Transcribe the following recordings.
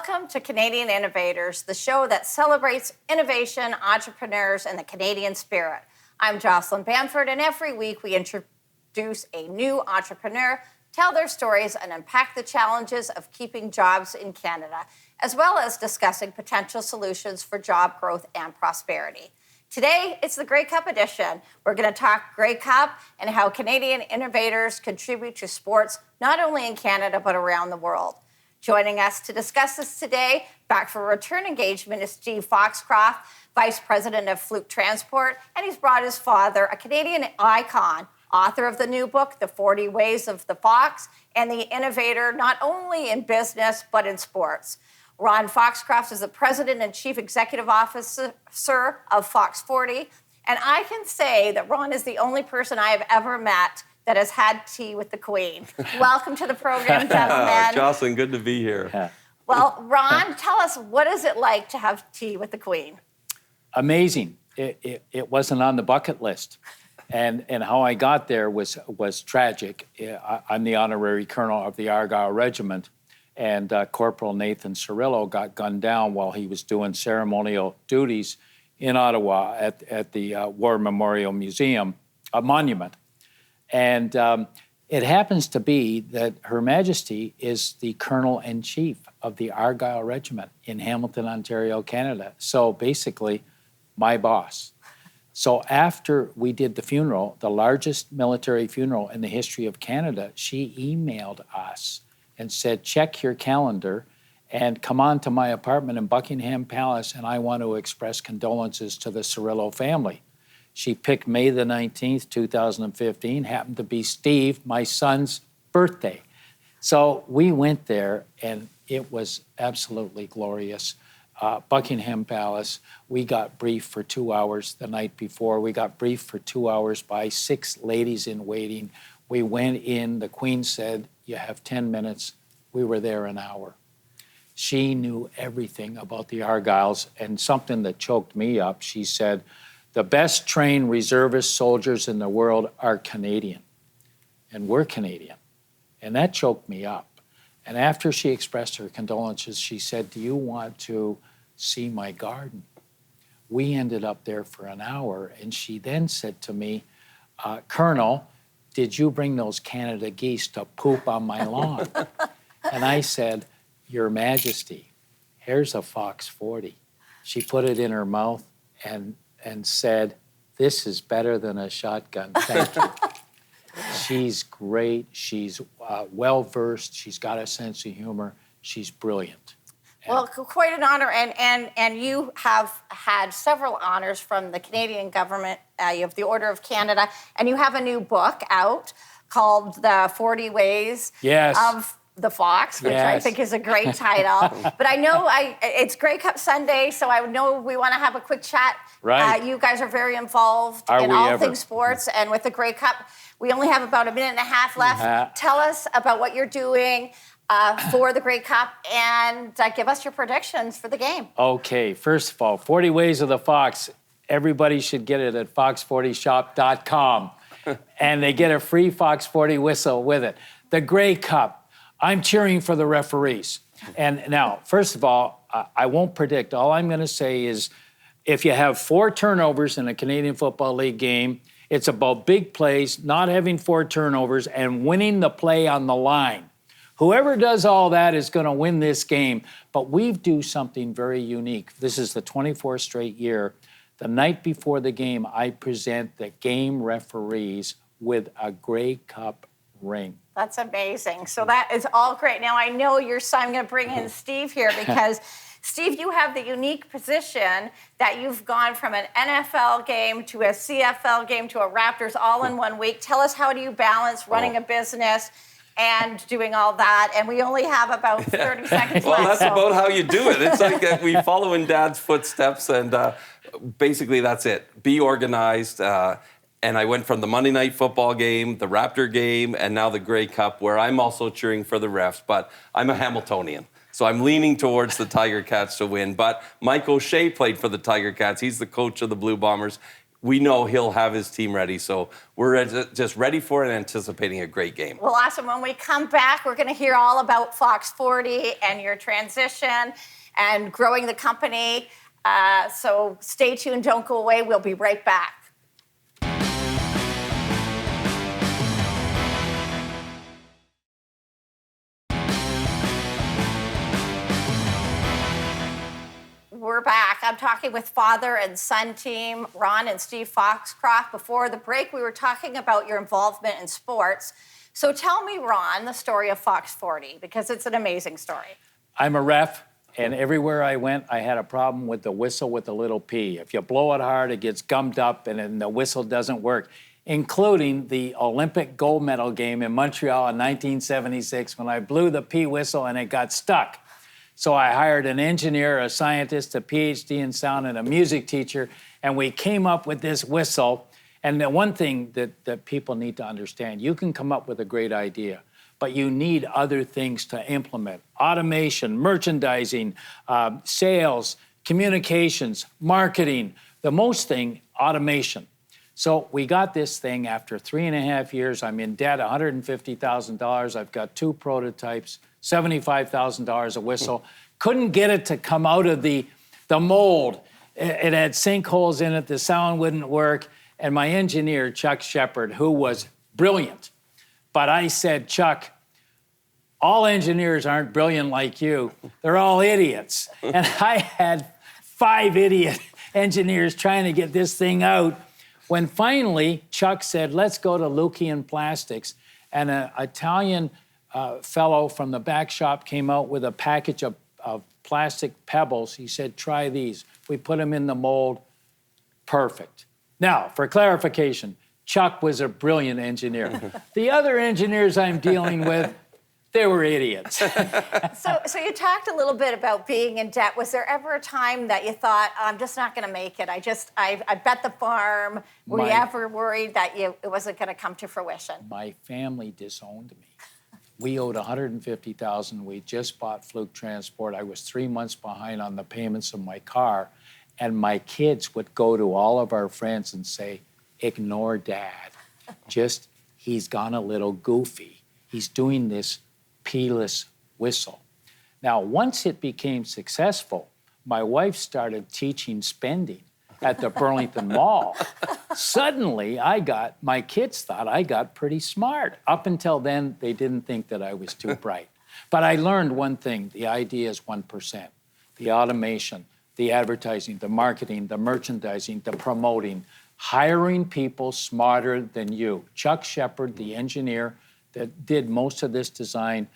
Welcome to Canadian Innovators, the show that celebrates innovation, entrepreneurs, and the Canadian spirit. I'm Jocelyn Bamford, and every week we introduce a new entrepreneur, tell their stories, and unpack the challenges of keeping jobs in Canada, as well as discussing potential solutions for job growth and prosperity. Today, it's the Grey Cup edition. We're going to talk Grey Cup and how Canadian innovators contribute to sports, not only in Canada, but around the world. Joining us to discuss this today, back for a return engagement, is Steven Foxcroft, Vice President of Fluke Transport, and he's brought his father, a Canadian icon, author of the new book, The 40 Ways of the Fox, and the innovator not only in business, but in sports. Ron Foxcroft is the President and Chief Executive Officer of Fox 40, and I can say that Ron is the only person I have ever met that has had tea with the Queen. Welcome to the program, gentlemen. Jocelyn, good to be here. Well, Ron, tell us, what is it like to have tea with the Queen? Amazing. It wasn't on the bucket list. And how I got there was tragic. I'm the honorary colonel of the Argyle Regiment, and Corporal Nathan Cirillo got gunned down while he was doing ceremonial duties in Ottawa at the War Memorial Museum, a monument. And it happens to be that Her Majesty is the Colonel-in-Chief of the Argyle Regiment in Hamilton, Ontario, Canada. So basically, my boss. So after we did the funeral, the largest military funeral in the history of Canada, she emailed us and said, check your calendar and come on to my apartment in Buckingham Palace, and I want to express condolences to the Cirillo family. She picked May the 19th, 2015, happened to be Steve, my son's birthday. So we went there, and it was absolutely glorious. Buckingham Palace, we got briefed for 2 hours the night before. We got briefed for 2 hours by 6 ladies in waiting. We went in, the Queen said, you have 10 minutes. We were there an hour. She knew everything about the Argyles, and something that choked me up, she said, the best trained reservist soldiers in the world are Canadian, and we're Canadian. And that choked me up. And after she expressed her condolences, she said, do you want to see my garden? We ended up there for an hour, and she then said to me, Colonel, did you bring those Canada geese to poop on my lawn? And I said, Your Majesty, here's a Fox 40. She put it in her mouth and said, this is better than a shotgun, thank you. She's great, she's well-versed, she's got a sense of humor, she's brilliant. Well, quite an honor, and you have had several honors from the Canadian government. You have the Order of Canada, and you have a new book out called The 40 Ways of the Fox, which I think is a great title. But I know it's Grey Cup Sunday, so I know we want to have a quick chat. Right. You guys are very involved in all things sports, and with the Grey Cup, we only have about a minute and a half left. Tell us about what you're doing for the Grey Cup, and give us your predictions for the game. Okay, first of all, 40 Ways of the Fox. Everybody should get it at fox40shop.com. And they get a free Fox 40 whistle with it. The Grey Cup. I'm cheering for the referees. And now, first of all, I won't predict. All I'm going to say is if you have 4 turnovers in a Canadian Football League game, it's about big plays, not having 4 turnovers, and winning the play on the line. Whoever does all that is going to win this game. But we do something very unique. This is the 24th straight year. The night before the game, I present the game referees with a Grey Cup ring. That's amazing. So that is all great. Now, I know your son, I'm going to bring in Steve here because, Steve, you have the unique position that you've gone from an NFL game to a CFL game to a Raptors all in 1 week. Tell us, how do you balance running a business and doing all that? And we only have about 30 seconds left. Well, that's about how you do it. It's like we follow in Dad's footsteps, and basically that's it. Be organized. And I went from the Monday Night Football game, the Raptor game, and now the Grey Cup, where I'm also cheering for the refs, but I'm a Hamiltonian. So I'm leaning towards the Tiger Cats to win. But Mike O'Shea played for the Tiger Cats. He's the coach of the Blue Bombers. we know he'll have his team ready. So we're just ready for it and anticipating a great game. Well, awesome. When we come back, we're going to hear all about Fox 40 and your transition and growing the company. So stay tuned. Don't go away. We'll be right back. We're back. I'm talking with father and son team, Ron and Steve Foxcroft. Before the break, we were talking about your involvement in sports. So tell me, Ron, the story of Fox 40, because it's an amazing story. I'm a ref, and everywhere I went, I had a problem with the whistle with the little P. If you blow it hard, it gets gummed up, and then the whistle doesn't work, including the Olympic gold medal game in Montreal in 1976 when I blew the P whistle and it got stuck. So I hired an engineer, a scientist, a PhD in sound, and a music teacher, and we came up with this whistle. And the one thing that people need to understand, you can come up with a great idea, but you need other things to implement. Automation, merchandising, sales, communications, marketing. The most thing, automation. So we got this thing after 3.5 years. I'm in debt, $150,000. I've got 2 prototypes, $75,000 a whistle. Couldn't get it to come out of the mold. It had sinkholes in it. The sound wouldn't work. And my engineer, Chuck Shepard, who was brilliant. But I said, Chuck, all engineers aren't brilliant like you. They're all idiots. And I had 5 idiot engineers trying to get this thing out. When finally Chuck said, let's go to Lukian Plastics, and an Italian fellow from the back shop came out with a package of plastic pebbles. He said, try these. We put them in the mold. Perfect. Now, for clarification, Chuck was a brilliant engineer. The other engineers I'm dealing with, they were idiots. So you talked a little bit about being in debt. Was there ever a time that you thought, I'm just not going to make it? I bet the farm. Were you ever worried that it wasn't going to come to fruition? My family disowned me. We owed $150,000. We just bought Fluke Transport. I was 3 months behind on the payments of my car. And my kids would go to all of our friends and say, ignore Dad. He's gone a little goofy. He's doing this P-less whistle. Now, once it became successful, my wife started teaching spending at the Burlington Mall. Suddenly, my kids thought I got pretty smart. Up until then, they didn't think that I was too bright. But I learned one thing, the idea is 1%. The automation, the advertising, the marketing, the merchandising, the promoting, hiring people smarter than you. Chuck Shepard, the engineer that did most of this design,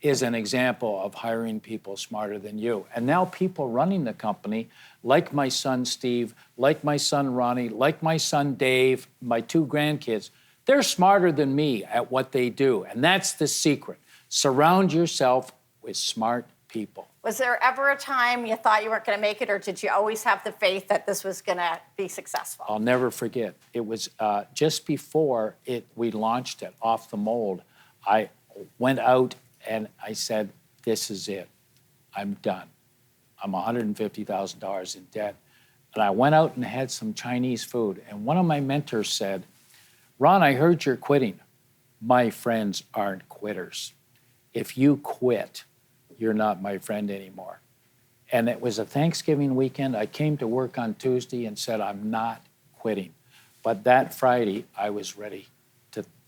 is an example of hiring people smarter than you. And now people running the company, like my son Steve, like my son Ronnie, like my son Dave, my 2 grandkids, they're smarter than me at what they do. And that's the secret. Surround yourself with smart people. Was there ever a time you thought you weren't going to make it, or did you always have the faith that this was going to be successful? I'll never forget. It was just before we launched it off the mold. I went out and I said, this is it. I'm done. I'm $150,000 in debt. And I went out and had some Chinese food. And one of my mentors said, Ron, I heard you're quitting. My friends aren't quitters. If you quit, you're not my friend anymore. And it was a Thanksgiving weekend. I came to work on Tuesday and said, I'm not quitting. But that Friday, I was ready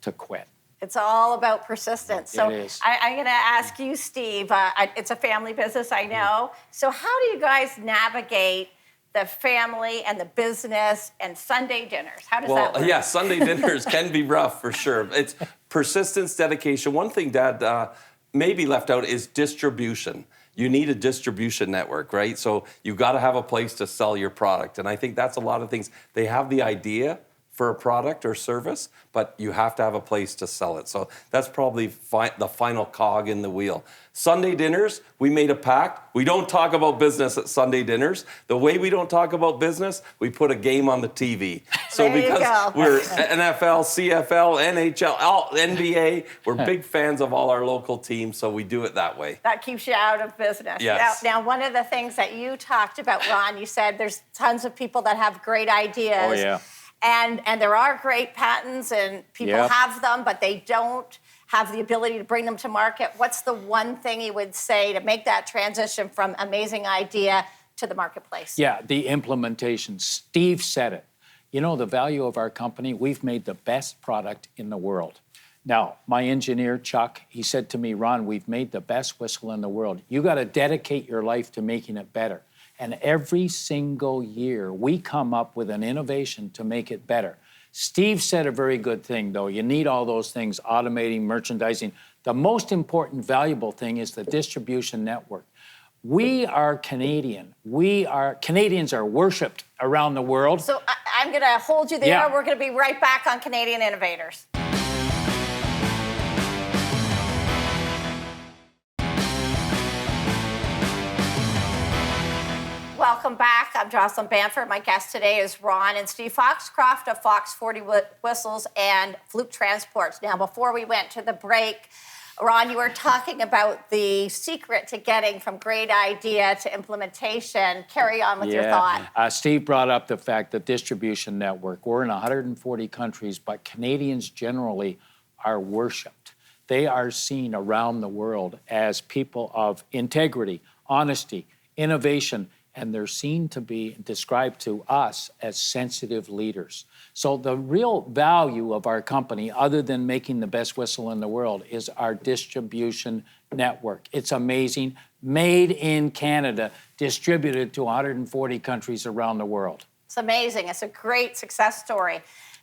to quit. It's all about persistence. So It is. I'm going to ask you, Steve. It's a family business, I know. So how do you guys navigate the family and the business and Sunday dinners? How does that work? Yeah, Sunday dinners can be rough for sure. It's persistence, dedication. One thing Dad maybe left out is distribution. You need a distribution network, right? So you got to have a place to sell your product. And I think that's a lot of things. They have the idea for a product or service, but you have to have a place to sell it. So that's probably the final cog in the wheel. Sunday dinners, we made a pact. We don't talk about business at Sunday dinners. The way we don't talk about business, we put a game on the TV. So there because you go. we're NFL, CFL, NHL, NBA, we're big fans of all our local teams, so we do it that way. That keeps you out of business. Yes. Now, one of the things that you talked about, Ron, you said there's tons of people that have great ideas. Oh, yeah. And there are great patents and people Yep. have them, but they don't have the ability to bring them to market. What's the one thing you would say to make that transition from amazing idea to the marketplace? Yeah, the implementation. Steve said it. You know, the value of our company, we've made the best product in the world. Now, my engineer, Chuck, he said to me, Ron, we've made the best whistle in the world. You got to dedicate your life to making it better. And every single year, we come up with an innovation to make it better. Steve said a very good thing, though. You need all those things, automating, merchandising. The most important, valuable thing is the distribution network. We are Canadian. Canadians are worshipped around the world. So I'm going to hold you there. Yeah. We're going to be right back on Canadian Innovators. Welcome back. I'm Jocelyn Bamford. My guest today is Ron and Steve Foxcroft of Fox 40 Whistles and Fluke Transports. Now, before we went to the break, Ron, you were talking about the secret to getting from great idea to implementation. Carry on with your thought. Steve brought up the fact that distribution network, we're in 140 countries, but Canadians generally are worshipped. They are seen around the world as people of integrity, honesty, innovation, and they're seen to be described to us as sensitive leaders. So the real value of our company, other than making the best whistle in the world, is our distribution network. It's amazing, made in Canada, distributed to 140 countries around the world. It's amazing. It's a great success story.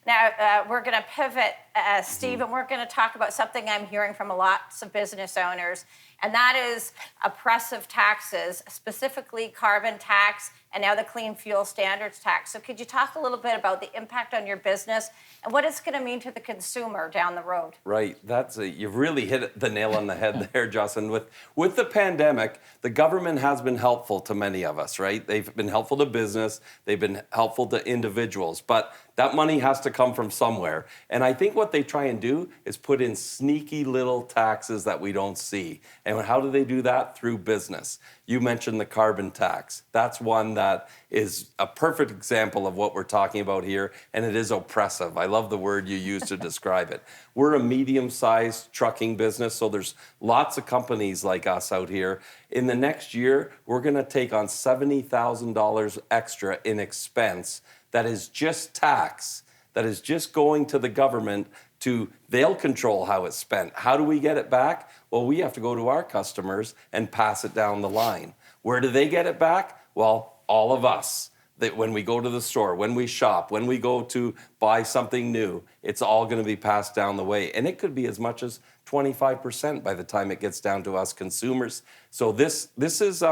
Now, we're going to pivot, Steve, and we're going to talk about something I'm hearing from lots of business owners, and that is oppressive taxes, specifically carbon tax and now the clean fuel standards tax. So could you talk a little bit about the impact on your business and what it's going to mean to the consumer down the road? Right. You've really hit the nail on the head there, Jocelyn. With the pandemic, the government has been helpful to many of us, right? They've been helpful to business. They've been helpful to individuals. But that money has to come from somewhere. And I think what they try and do is put in sneaky little taxes that we don't see. And how do they do that? Through business. You mentioned the carbon tax. That's one that is a perfect example of what we're talking about here, and it is oppressive. I love the word you use to describe it. We're a medium-sized trucking business, so there's lots of companies like us out here. In the next year, we're going to take on $70,000 extra in expense that is just tax, that is just going to the government they'll control how it's spent. How do we get it back? Well, we have to go to our customers and pass it down the line. Where do they get it back? Well, all of us. That when we go to the store, when we shop, when we go to buy something new, it's all going to be passed down the way. And it could be as much as 25% by the time it gets down to us consumers. So this is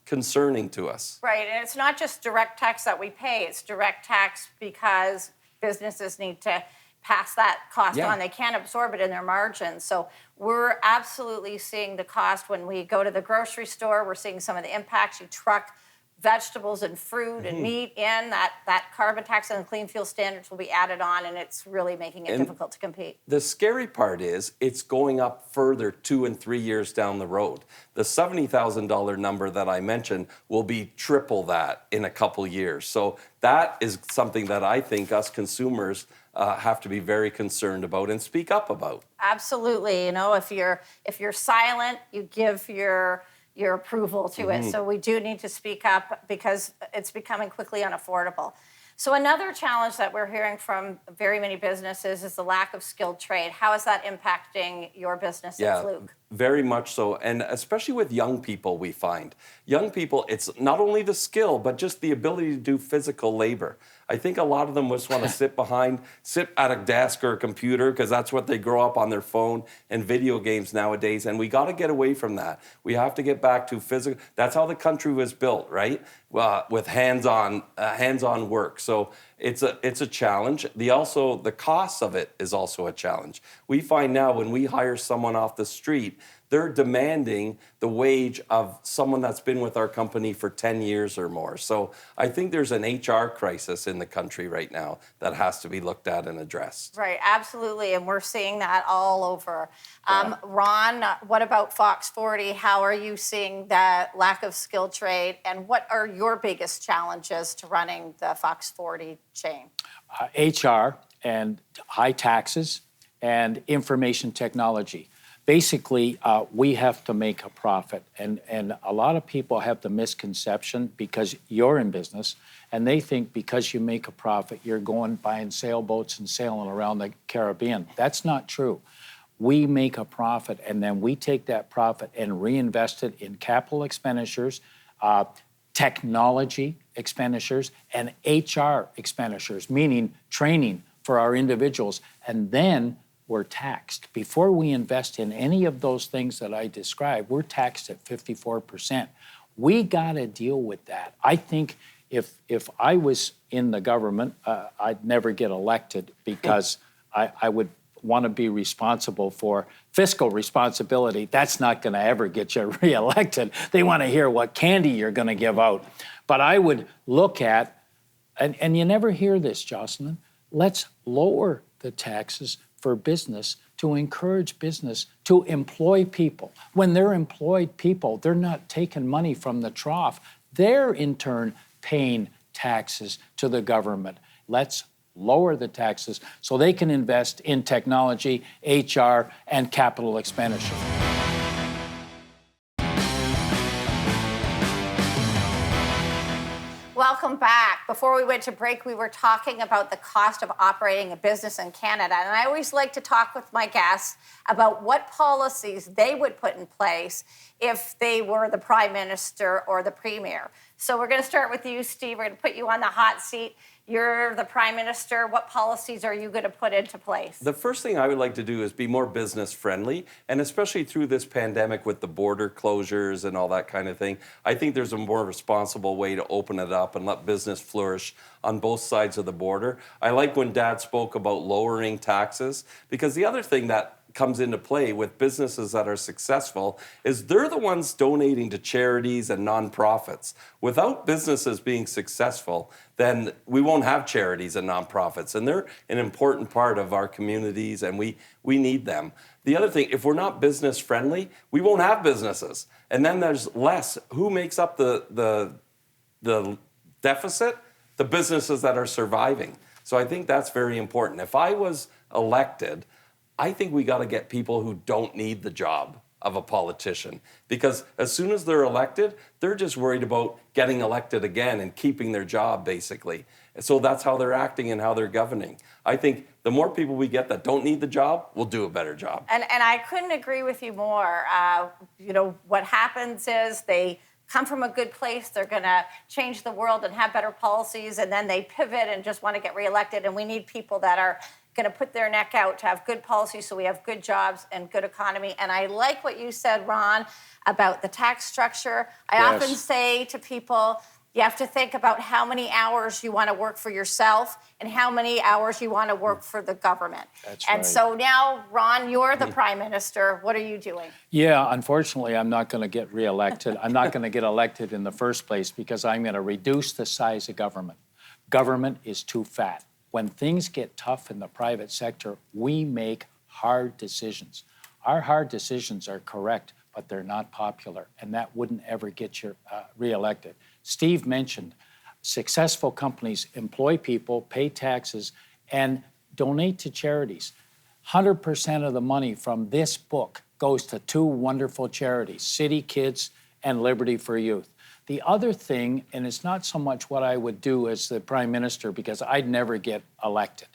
concerning to us. Right, and it's not just direct tax that we pay. It's direct tax because businesses need to pass that cost on. They can't absorb it in their margins. So we're absolutely seeing the cost when we go to the grocery store. We're seeing some of the impacts. You truck vegetables and fruit and meat in, that carbon tax and the clean fuel standards will be added on, and it's really making it difficult to compete. The scary part is it's going up further 2 and 3 years down the road. The $70,000 number that I mentioned will be triple that in a couple years. So that is something that I think us consumers have to be very concerned about and speak up about. Absolutely. You know, if you're silent, you give your approval to it. So we do need to speak up because it's becoming quickly unaffordable. So another challenge that we're hearing from very many businesses is the lack of skilled trade. How is that impacting your business at Fluke? Very much so, and especially with young people, we find. Young people, it's not only the skill, but just the ability to do physical labor. I think a lot of them just want to sit at a desk or a computer because that's what they grow up on their phone and video games nowadays, and we got to get away from that. We have to get back to physical. That's how the country was built, right? With hands-on work. So it's a challenge. The cost of it is also a challenge. We find now when we hire someone off the street, they're demanding the wage of someone that's been with our company for 10 years or more. So I think there's an HR crisis in the country right now that has to be looked at and addressed. Right, absolutely, and we're seeing that all over. Ron, what about Fox 40? How are you seeing that lack of skilled trade, and what are your biggest challenges to running the Fox 40 chain? HR and high taxes and information technology. Basically, we have to make a profit. And a lot of people have the misconception because you're in business and they think because you make a profit, you're going buying sailboats and sailing around the Caribbean. That's not true. We make a profit and then we take that profit and reinvest it in capital expenditures, technology expenditures, and HR expenditures, meaning training for our individuals. And then we're taxed. Before we invest in any of those things that I described, we're taxed at 54%. We got to deal with that. I think if I was in the government, I'd never get elected because I would want to be responsible for fiscal responsibility. That's not going to ever get you reelected. They want to hear what candy you're going to give out. But I would look at, and you never hear this, Jocelyn, let's lower the taxes for business to encourage business to employ people. When they're employed people, they're not taking money from the trough. They're in turn paying taxes to the government. Let's lower the taxes so they can invest in technology, HR, and capital expenditure. Welcome back. Before we went to break, we were talking about the cost of operating a business in Canada. And I always like to talk with my guests about what policies they would put in place if they were the Prime Minister or the Premier. So we're going to start with you, Steve. We're going to put you on the hot seat. You're the Prime Minister. What policies are you going to put into place? The first thing I would like to do is be more business friendly, and especially through this pandemic with the border closures and all that kind of thing, I think there's a more responsible way to open it up and let business flourish on both sides of the border. I like when Dad spoke about lowering taxes, because the other thing that comes into play with businesses that are successful is they're the ones donating to charities and nonprofits. Without businesses being successful, then we won't have charities and nonprofits, and they're an important part of our communities, and we need them. The other thing, if we're not business friendly, we won't have businesses, and then there's less. Who makes up the deficit? The businesses that are surviving. So I think that's very important. If I was elected, I think we got to get people who don't need the job of a politician, because as soon as they're elected, they're just worried about getting elected again and keeping their job, basically. So that's how they're acting and how they're governing. I think the more people we get that don't need the job, we'll do a better job. And I couldn't agree with you more. What happens is they come from a good place, they're going to change the world and have better policies, and then they pivot and just want to get reelected. And we need people that are going to put their neck out to have good policies so we have good jobs and good economy. And I like what you said, Ron, about the tax structure. I often say to people, you have to think about how many hours you want to work for yourself and how many hours you want to work for the government. That's and right. So now, Ron, you're the Prime Minister. What are you doing? Yeah, unfortunately, I'm not going to get reelected. I'm not going to get elected in the first place because I'm going to reduce the size of government. Government is too fat. When things get tough in the private sector, we make hard decisions. Our hard decisions are correct, but they're not popular, and that wouldn't ever get you reelected. Steve mentioned successful companies employ people, pay taxes, and donate to charities. 100% of the money from this book goes to two wonderful charities, City Kids and Liberty for Youth. The other thing, and it's not so much what I would do as the Prime Minister, because I'd never get elected,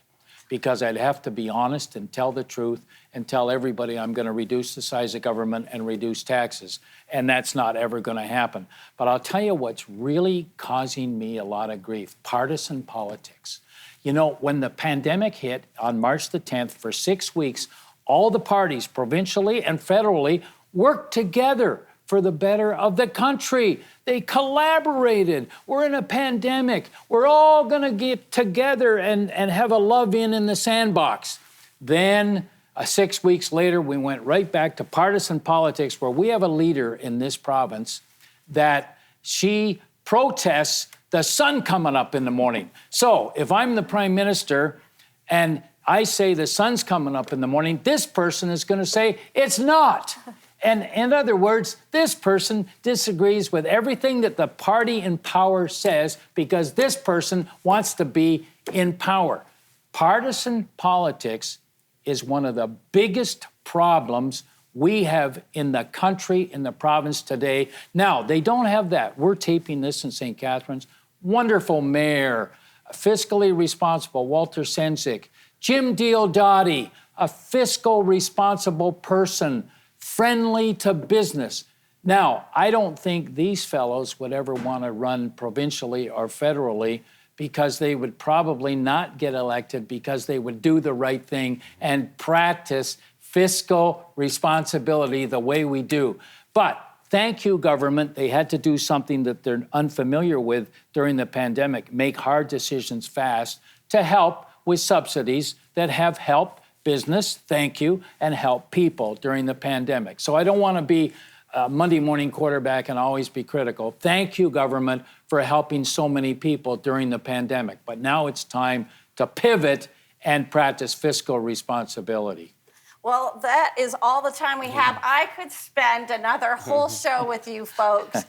because I'd have to be honest and tell the truth and tell everybody I'm going to reduce the size of government and reduce taxes, and that's not ever going to happen. But I'll tell you what's really causing me a lot of grief, partisan politics. You know, when the pandemic hit on March the 10th, for 6 weeks, all the parties, provincially and federally, worked together for the better of the country. They collaborated. We're in a pandemic. We're all going to get together and have a love in the sandbox. Then 6 weeks later, we went right back to partisan politics, where we have a leader in this province that she protests the sun coming up in the morning. So if I'm the prime minister and I say the sun's coming up in the morning, this person is going to say it's not. And in other words, this person disagrees with everything that the party in power says because this person wants to be in power. Partisan politics is one of the biggest problems we have in the country, in the province today. Now, they don't have that. We're taping this in St. Catharines. Wonderful mayor, fiscally responsible, Walter Senzik. Jim Diodati, a fiscal responsible person, friendly to business. Now, I don't think these fellows would ever want to run provincially or federally because they would probably not get elected because they would do the right thing and practice fiscal responsibility the way we do. But thank you, government. They had to do something that they're unfamiliar with during the pandemic, make hard decisions fast to help with subsidies that have helped business, thank you, and help people during the pandemic. So I don't want to be a Monday morning quarterback and always be critical. Thank you, government, for helping so many people during the pandemic. But now it's time to pivot and practice fiscal responsibility. Well, that is all the time we have. I could spend another whole show with you folks,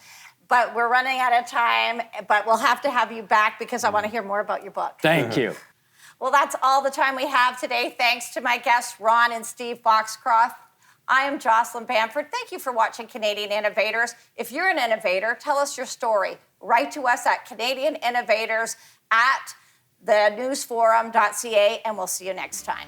but we're running out of time. But we'll have to have you back because I want to hear more about your book. Thank you. Well, that's all the time we have today. Thanks to my guests, Ron and Steve Foxcroft. I am Jocelyn Bamford. Thank you for watching Canadian Innovators. If you're an innovator, tell us your story. Write to us at Canadian Innovators at thenewsforum.ca, and we'll see you next time.